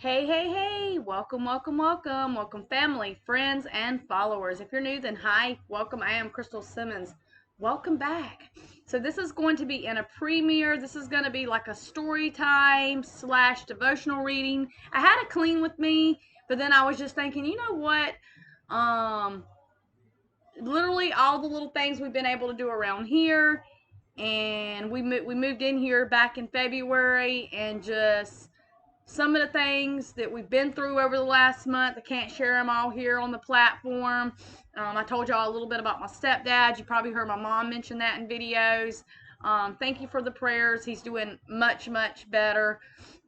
Hey, hey, hey, welcome, welcome, welcome, welcome, family, friends, and followers. If you're new, then hi, welcome. I am Crystal Simmons. Welcome back. So, this is going to be in a premiere. This is going to be like a story time slash devotional reading. I had it clean with me, but then I was just thinking, you know what? Um, Literally all the little things we've been able to do around here, and we moved in here back in February, and just some of the things that we've been through over the last month. I can't share them all here on the platform. I told y'all a little bit about my stepdad. You probably heard my mom mention that in videos. Thank you for the prayers. He's doing much, much better.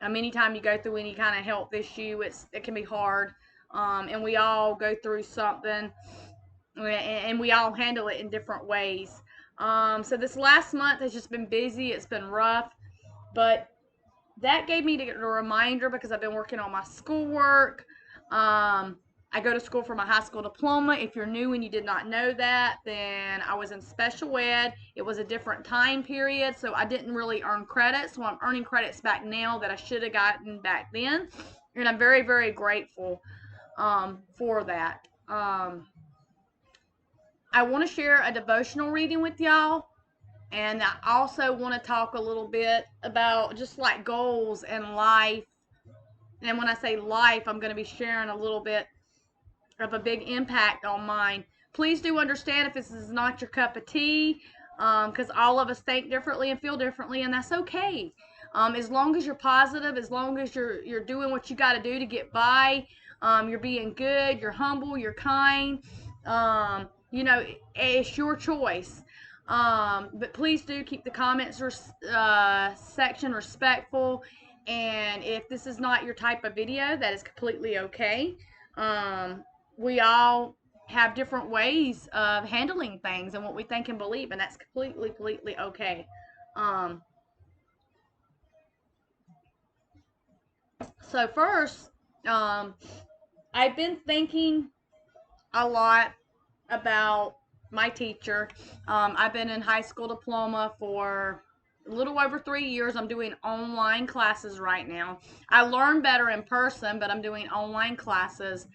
Anytime you go through any kind of health issue, it can be hard. And we all go through something, and we all handle it in different ways. So this last month has just been busy. It's been rough, but that gave me a reminder because I've been working on my schoolwork. I go to school for my high school diploma. If you're new and you did not know that, then I was in special ed. It was a different time period, so I didn't really earn credits. So I'm earning credits back now that I should have gotten back then, and I'm very, very grateful for that. I want to share a devotional reading with y'all. And I also want to talk a little bit about just like goals and life. And when I say life, I'm going to be sharing a little bit of a big impact on mine. Please do understand if this is not your cup of tea, because all of us think differently and feel differently, and that's okay. As long as you're positive, as long as you're doing what you got to do to get by, you're being good, you're humble, you're kind. It's your choice. But please do keep the comments section respectful. And if this is not your type of video, that is completely okay. We all have different ways of handling things and what we think and believe, and that's completely okay. Um, so first, um, I've been thinking a lot about my teacher. I've been in high school diploma for a little over 3 years. I'm doing online classes right now. I learn better in person, but I'm doing online classes.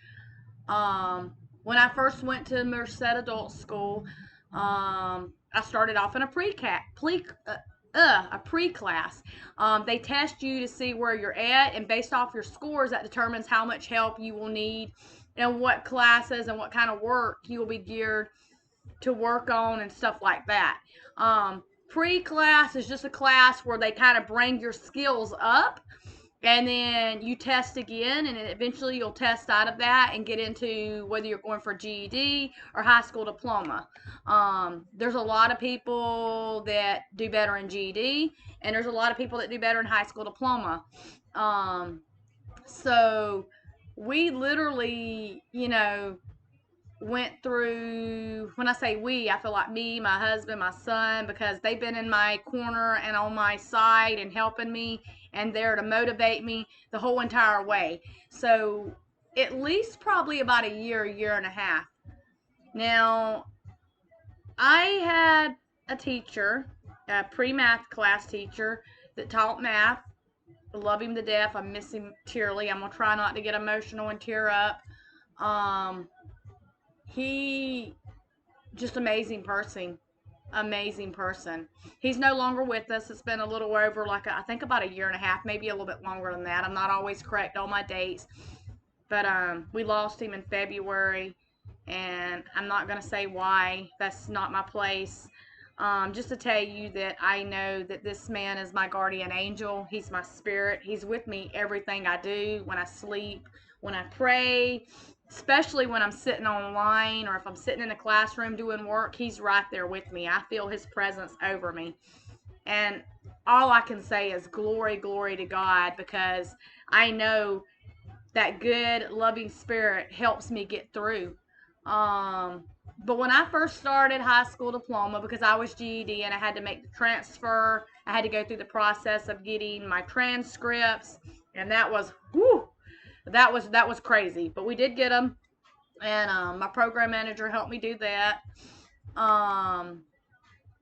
Um, when I first went to Merced Adult School, I started off in a pre-class. They test you to see where you're at, and based off your scores, that determines how much help you will need and what classes and what kind of work you will be geared to work on and stuff like that. Pre-class is just a class where they kind of bring your skills up, and then you test again, and then eventually you'll test out of that and get into whether you're going for GED or high school diploma. There's a lot of people that do better in GED, and there's a lot of people that do better in high school diploma. So we literally, went through, when I say we, I feel like me, my husband, my son, because they've been in my corner and on my side and helping me and there to motivate me the whole entire way. So at least probably about a year and a half. Now, I had a teacher, a pre-math class teacher that taught math. I love him to death. I miss him dearly. I'm going to try not to get emotional and tear up. He just amazing person. Amazing person. He's no longer with us. It's been a little over, like, I think about a year and a half, maybe a little bit longer than that. I'm not always correct on my dates. But we lost him in February, and I'm not going to say why. That's not my place. Just to tell you that I know that this man is my guardian angel. He's my spirit. He's with me everything I do, when I sleep, when I pray, especially when I'm sitting online or if I'm sitting in a classroom doing work. He's right there with me. I feel his presence over me. And all I can say is glory, glory to God, because I know that good, loving spirit helps me get through. Um, but when I first started high school diploma, because I was GED and I had to make the transfer, I had to go through the process of getting my transcripts, and that was whew, that was crazy. But we did get them, and my program manager helped me do that. Um,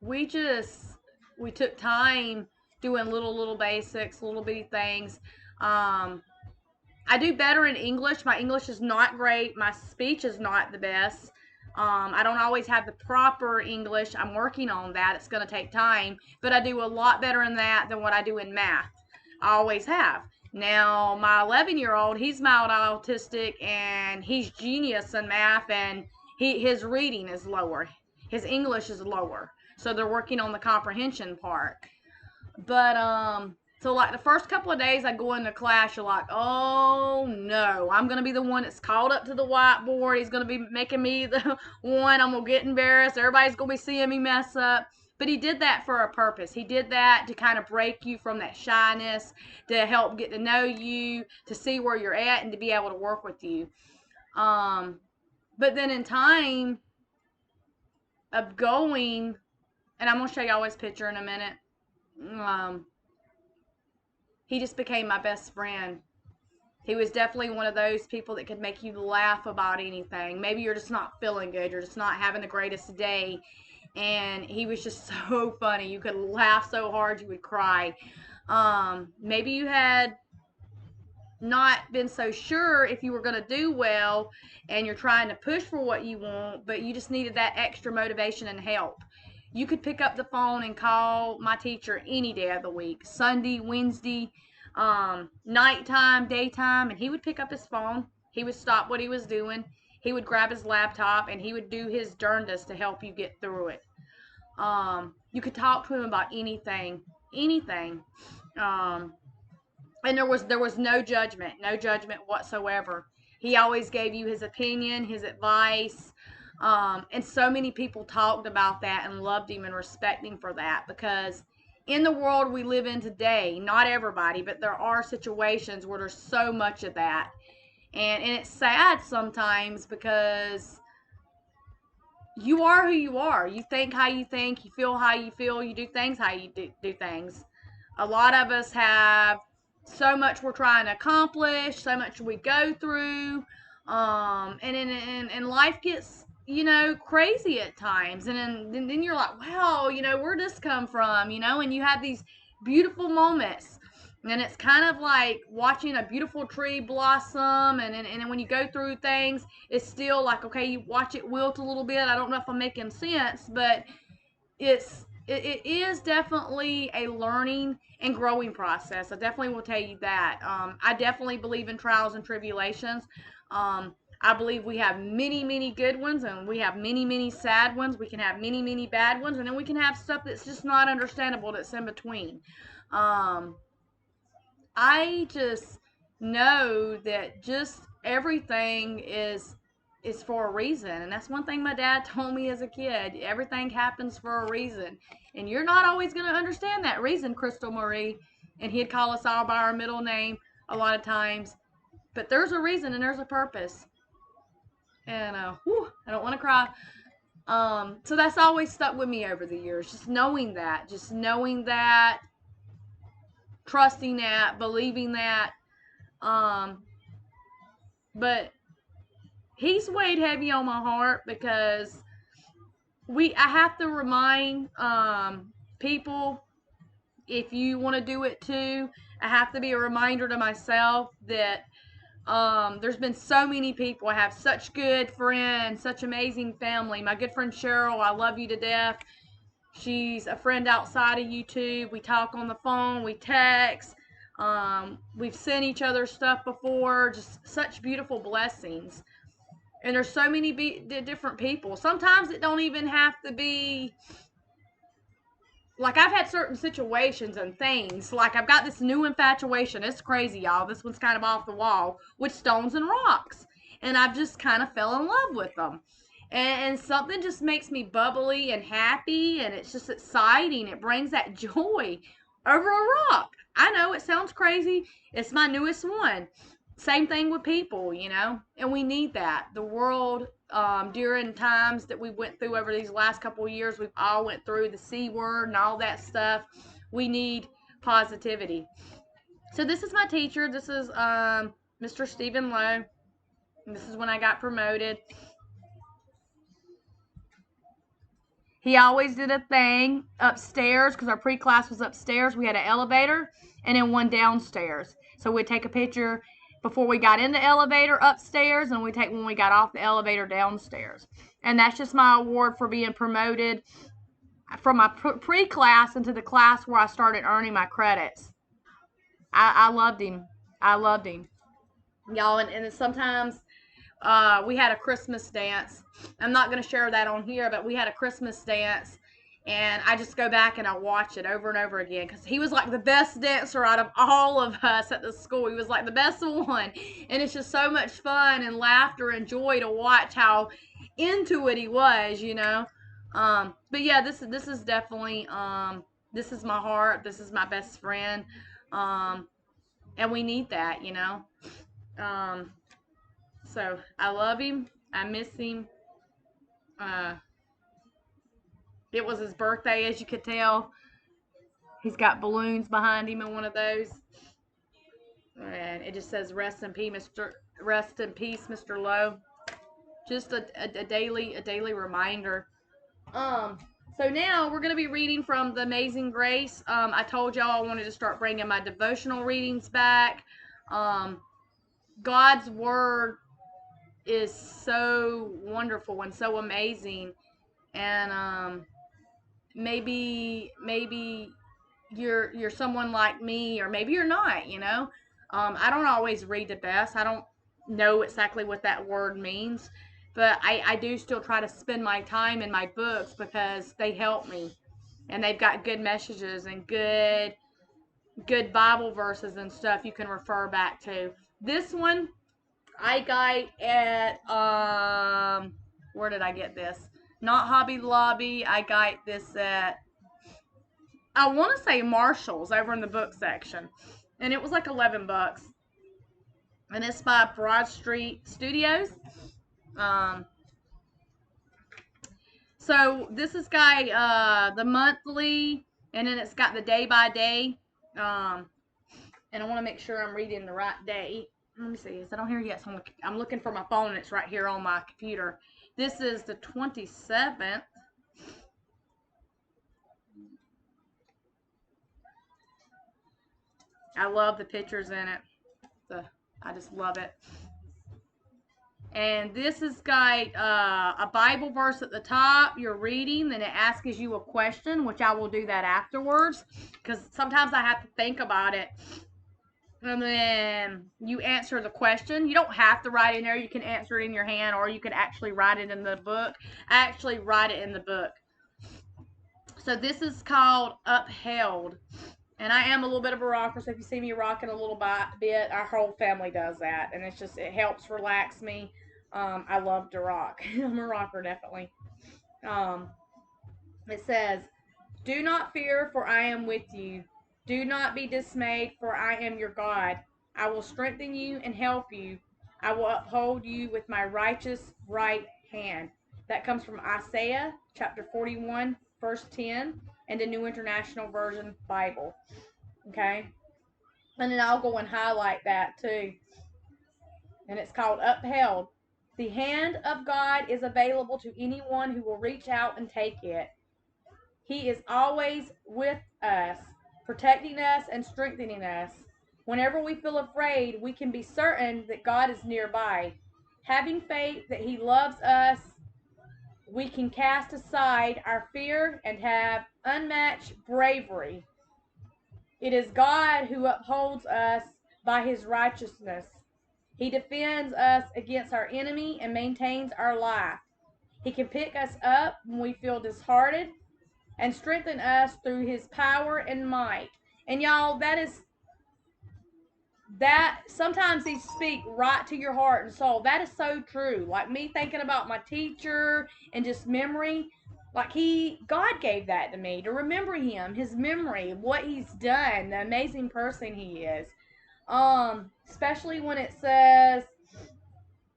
we just we took time doing little basics, little bitty things. Um, I do better in English. My English is not great. My speech is not the best. I don't always have the proper English. I'm working on that. It's going to take time, but I do a lot better in that than what I do in math. I always have. Now, my 11-year-old, he's mild autistic and he's genius in math, and his reading is lower. His English is lower. So they're working on the comprehension part. But so like the first couple of days I go into class, you're like, oh no, I'm gonna be the one that's called up to the whiteboard. He's gonna be making me the one. I'm gonna get embarrassed. Everybody's gonna be seeing me mess up. But he did that for a purpose. He did that to kind of break you from that shyness, to help get to know you, to see where you're at, and to be able to work with you. But then in time of going, and I'm gonna show y'all his picture in a minute. He just became my best friend. He was definitely one of those people that could make you laugh about anything. Maybe you're just not feeling good, you're just not having the greatest day, and he was just so funny. You could laugh so hard you would cry. Maybe you had not been so sure if you were going to do well and you're trying to push for what you want, but you just needed that extra motivation and help. You could pick up the phone and call my teacher any day of the week, Sunday, Wednesday, nighttime, daytime, and he would pick up his phone. He would stop what he was doing. He would grab his laptop and he would do his darndest to help you get through it. You could talk to him about anything, anything. Um, and there was no judgment whatsoever. He always gave you his opinion, his advice, and so many people talked about that and loved him and respect him for that, because in the world we live in today, not everybody, but there are situations where there's so much of that, and it's sad sometimes because you are who you are. You think how you think, you feel how you feel, you do things how you do things. A lot of us have so much we're trying to accomplish, so much we go through, and life gets crazy at times, and then you're like, wow, where'd this come from, and you have these beautiful moments. And it's kind of like watching a beautiful tree blossom, and when you go through things, it's still like, okay, you watch it wilt a little bit. I don't know if I'm making sense, but it is definitely a learning and growing process. I definitely will tell you that. I definitely believe in trials and tribulations. I believe we have many, many good ones, and we have many, many sad ones. We can have many, many bad ones, and then we can have stuff that's just not understandable, that's in between. I just know that just everything is for a reason, and that's one thing my dad told me as a kid. Everything happens for a reason, and you're not always going to understand that reason, Crystal Marie. And he'd call us all by our middle name a lot of times, but there's a reason and there's a purpose. And I don't want to cry. So that's always stuck with me over the years, just knowing that, trusting that, believing that. But he's weighed heavy on my heart because I have to remind people, if you want to do it too, I have to be a reminder to myself that there's been so many people. I have such good friends, such amazing family. My good friend Cheryl, I love you to death. She's a friend outside of YouTube. We talk on the phone, we text. We've sent each other stuff before. Just such beautiful blessings. And there's so many different people. Sometimes it don't even have to be like, I've had certain situations and things. Like, I've got this new infatuation. It's crazy, y'all. This one's kind of off the wall, with stones and rocks. And I've just kind of fell in love with them. And something just makes me bubbly and happy, and it's just exciting. It brings that joy over a rock. I know it sounds crazy. It's my newest one. Same thing with people, and we need that. The world, during times that we went through over these last couple of years, we've all went through the C word and all that stuff. We need positivity. So this is my teacher. This is Mr. Stephen Lowe. This is when I got promoted. He always did a thing upstairs, because our pre-class was upstairs. We had an elevator and then one downstairs. So we'd take a picture before we got in the elevator upstairs, and we take when we got off the elevator downstairs. And that's just my award for being promoted from my pre-class into the class where I started earning my credits. I loved him. I loved him. Y'all, and sometimes we had a Christmas dance. I'm not going to share that on here, but we had a Christmas dance, and I just go back and I watch it over and over again because he was like the best dancer out of all of us at the school. He was like the best one, and it's just so much fun and laughter and joy to watch how into it he was, you know. But yeah, this is definitely this is my heart. This is my best friend, and we need that, you know. Um, so I love him. I miss him. Uh, it was his birthday, as you could tell. He's got balloons behind him in one of those, and it just says "Rest in peace, Mr. Lowe." Just a daily reminder. So now we're gonna be reading from the Amazing Grace. I told y'all I wanted to start bringing my devotional readings back. God's word is so wonderful and so amazing, and maybe you're someone like me, or maybe you're not, you know. I don't always read the best. I don't know exactly what that word means, but I do still try to spend my time in my books because they help me, and they've got good messages and good Bible verses and stuff you can refer back to. This one I got at where did I get this? Not Hobby Lobby. I got this at, I want to say, Marshall's over in the book section, and it was like $11, and it's by Broad Street Studios. Um, so this has got the monthly, and then it's got the day by day. And I want to make sure I'm reading the right day. Let me see. Is it on here? Yes. I'm looking for my phone. It's right here on my computer. This is the 27th. I love the pictures in it. I just love it. And this has got a Bible verse at the top you're reading, then it asks you a question, which I will do that afterwards because sometimes I have to think about it. And then you answer the question. You don't have to write in there. You can answer it in your hand, or you can actually write it in the book. I actually write it in the book. So this is called Upheld. And I am a little bit of a rocker, so if you see me rocking a little bit, our whole family does that. And it's just, it helps relax me. I love to rock. I'm a rocker, definitely. It says, "Do not fear, for I am with you. Do not be dismayed, for I am your God. I will strengthen you and help you. I will uphold you with my righteous right hand." That comes from Isaiah chapter 41, verse 10, and the New International Version Bible. Okay? And then I'll go and highlight that too. And it's called Upheld. The hand of God is available to anyone who will reach out and take it. He is always with us, protecting us and strengthening us. Whenever we feel afraid, we can be certain that God is nearby. Having faith that He loves us, we can cast aside our fear and have unmatched bravery. It is God who upholds us by His righteousness. He defends us against our enemy and maintains our life. He can pick us up when we feel disheartened and strengthen us through His power and might. And y'all, that sometimes He speak right to your heart and soul. That is so true. Like me thinking about my teacher and just memory, like God gave that to me to remember Him, His memory, what He's done, the amazing person He is. Especially when it says,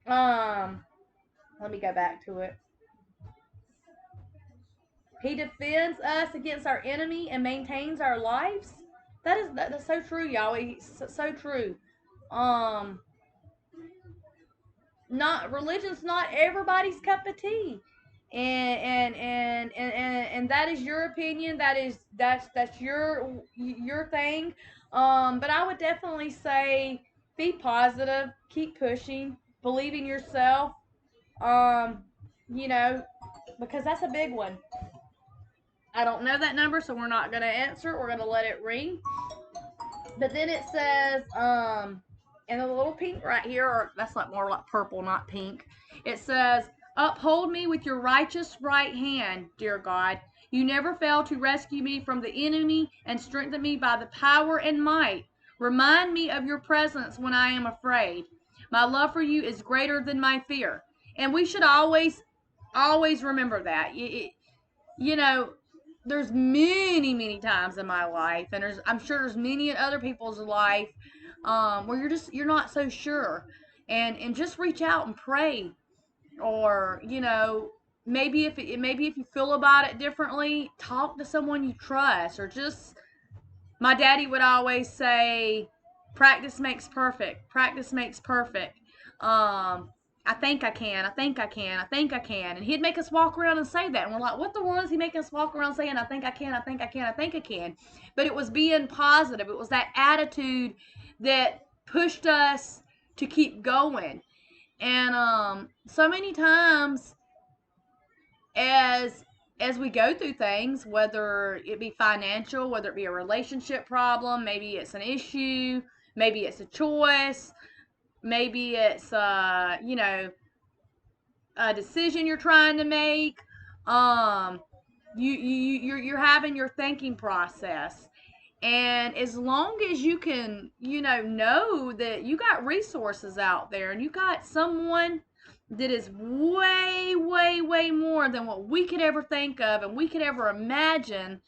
let me go back to it. He defends us against our enemy and maintains our lives. That's so true, y'all. So true. Not religion's not everybody's cup of tea, and that is your opinion. That's your thing. But I would definitely say be positive, keep pushing, believe in yourself. Um, you know, because that's a big one. I don't know that number, so we're not gonna answer. We're gonna let it ring. But then it says, in the little pink right here, or that's like more like purple, not pink. It says, "Uphold me with your righteous right hand, dear God. You never fail to rescue me from the enemy and strengthen me by the power and might. Remind me of your presence when I am afraid. My love for you is greater than my fear." And we should always remember that. You know, there's many times in my life, and I'm sure there's many in other people's life, where you're not so sure, and just reach out and pray, or maybe if you feel about it differently, talk to someone you trust, or just my daddy would always say, practice makes perfect. Practice makes perfect. I think I can. I think I can. I think I can. And he'd make us walk around and say that. And we're like, what the world is he making us walk around saying, I think I can, I think I can, I think I can? But it was being positive. It was that attitude that pushed us to keep going. And so many times as we go through things, whether it be financial, whether it be a relationship problem, maybe it's an issue, maybe it's a choice, maybe it's a decision you're trying to make, you're having your thinking process. And as long as you can, know that you got resources out there and you got someone that is way more than what we could ever think of and we could ever imagine,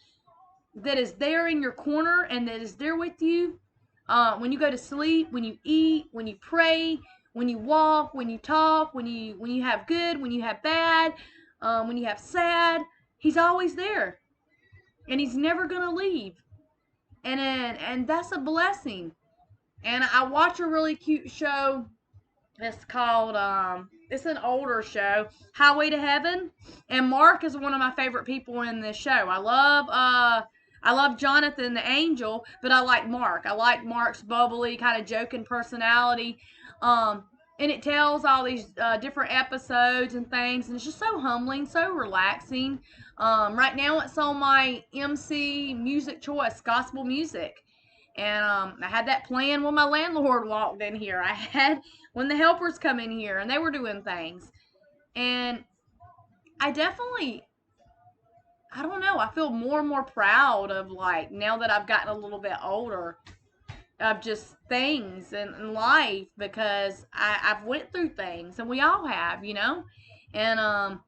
that is there in your corner and that is there with you, when you go to sleep, when you eat, when you pray, when you walk, when you talk, when you have good, when you have bad, when you have sad. He's always there, and he's never gonna leave. And that's a blessing. And I watch a really cute show. It's called it's an older show, Highway to Heaven, and Mark is one of my favorite people in this show. I love Jonathan the angel, but I like Mark. I like Mark's bubbly kind of joking personality. Um and it tells all these different episodes and things, and it's just so humbling, so relaxing. Right now it's on my MC music choice, gospel music. And I had that plan when my landlord walked in here. I had when the helpers come in here and they were doing things. And I definitely, I don't know, I feel more and more proud of, like, now that I've gotten a little bit older, of just things in life, because I've went through things, and we all have, and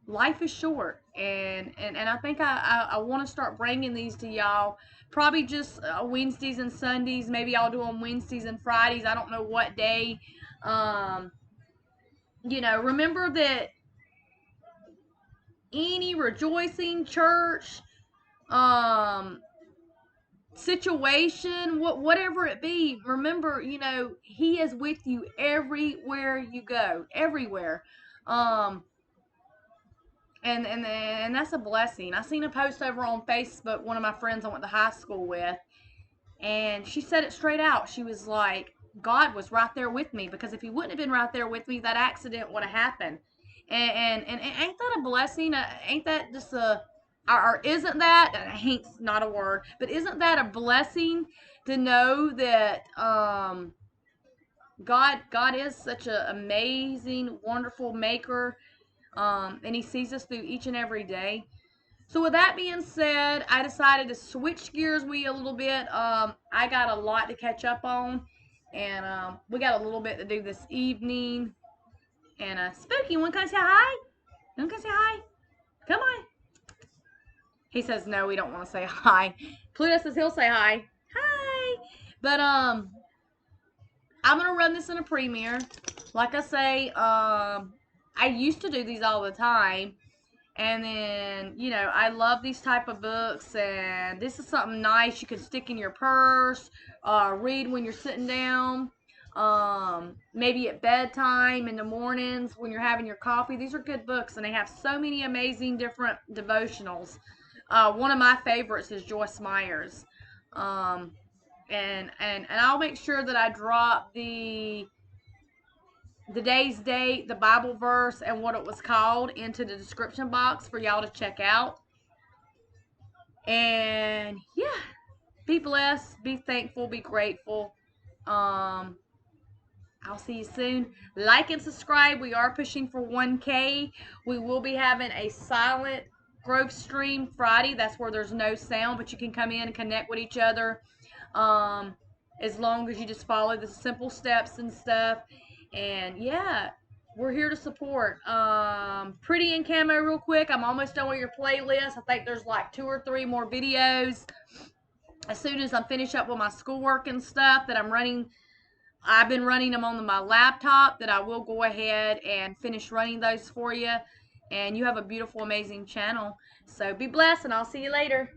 life is short, and I think I want to start bringing these to y'all, probably just Wednesdays and Sundays. Maybe I'll do them Wednesdays and Fridays. I don't know what day. um Remember that any rejoicing church, um situation, whatever it be, remember, he is with you everywhere you go, everywhere. Um, and that's a blessing. I seen a post over on Facebook, one of my friends I went to high school with, and she said it straight out. She was like, God was right there with me, because if he wouldn't have been right there with me, that accident would have happened. And ain't that a blessing? Ain't that just or isn't that, hate's not a word, but isn't that a blessing to know that God is such an amazing, wonderful maker, and he sees us through each and every day. So with that being said, I decided to switch gears with you a little bit. I got a lot to catch up on, and we got a little bit to do this evening. And Spooky, want to come say hi? You want to come say hi? Come on. He says no, we don't want to say hi. Pluto says he'll say hi. Hi. But I'm gonna run this in a premiere. Like I say, I used to do these all the time. And then, I love these type of books, and this is something nice you can stick in your purse, read when you're sitting down, maybe at bedtime, in the mornings when you're having your coffee. These are good books, and they have so many amazing different devotionals. One of my favorites is Joyce Meyer's. Um, and I'll make sure that I drop the day's date, the Bible verse, and what it was called into the description box for y'all to check out. And yeah, be blessed, be thankful, be grateful. I'll see you soon. Like and subscribe. We are pushing for 1K. We will be having a silent growth stream Friday. That's where there's no sound, but you can come in and connect with each other. Um, as long as you just follow the simple steps and stuff. And yeah, we're here to support. Pretty in camo real quick. I'm almost done with your playlist. I think there's like 2 or 3 more videos. As soon as I finish up with my schoolwork and stuff that I've been running them on my laptop, that I will go ahead and finish running those for you. And you have a beautiful, amazing channel. So be blessed, and I'll see you later.